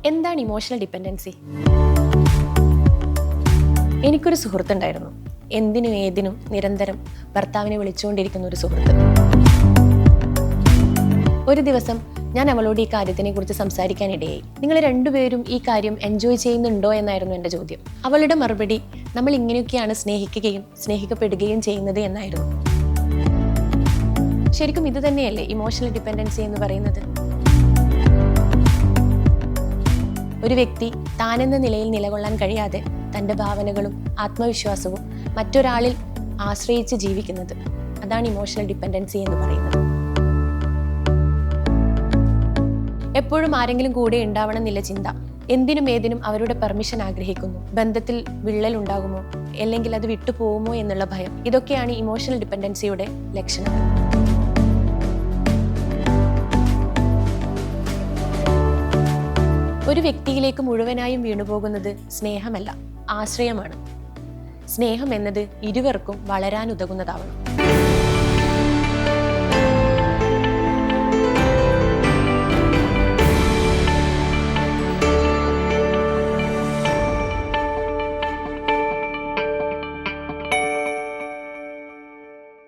എന്താണ് emotional dependency? എനിക്കൊരു സുഹൃത്തുണ്ടായിരുന്നു. എന്തിനും ഏതിനും നിരന്തരം ഭർത്താവിനെ വിളിച്ചുകൊണ്ടിരിക്കുന്ന ഒരു സുഹൃത്ത്. ഒരു ദിവസം ഞാൻ അവളോട് ഈ കാര്യത്തിനെ കുറിച്ച് സംസാരിക്കാനിടയായി. നിങ്ങൾ രണ്ടുപേരും ഈ കാര്യം എൻജോയ് ചെയ്യുന്നുണ്ടോ എന്നായിരുന്നു എൻ്റെ ചോദ്യം. അവളുടെ മറുപടി, നമ്മൾ ഇങ്ങനെയൊക്കെയാണ് സ്നേഹിക്കുകയും സ്നേഹിക്കപ്പെടുകയും ചെയ്യുന്നത് എന്നായിരുന്നു. ശരിക്കും ഇത് തന്നെയല്ലേ ഇമോഷണൽ ഡിപ്പെൻഡൻസി എന്ന് പറയുന്നത്? ഒരു വ്യക്തി താനെന്ന നിലയിൽ നിലകൊള്ളാൻ കഴിയാതെ തൻ്റെ ഭാവനകളും ആത്മവിശ്വാസവും മറ്റൊരാളിൽ ആശ്രയിച്ച് ജീവിക്കുന്നത്, അതാണ് ഇമോഷണൽ ഡിപ്പെൻഡൻസി എന്ന് പറയുന്നത്. എപ്പോഴും ആരെങ്കിലും കൂടെ ഉണ്ടാവണമെന്നില്ല ചിന്ത. എന്തിനും ഏതിനും അവരുടെ പെർമിഷൻ ആഗ്രഹിക്കുന്നു. ബന്ധത്തിൽ വിള്ളൽ ഉണ്ടാകുമോ അല്ലെങ്കിൽ അത് വിട്ടുപോകുമോ എന്നുള്ള ഭയം, ഇതൊക്കെയാണ് ഇമോഷണൽ ഡിപ്പെൻഡൻസിയുടെ ലക്ഷണങ്ങൾ. ഒരു വ്യക്തിയിലേക്ക് മുഴുവനായും വീണുപോകുന്നത് സ്നേഹമല്ല, ആശ്രയമാണ്. സ്നേഹം എന്നത് ഇരുവർക്കും വളരാനുതകുന്നതാവണം.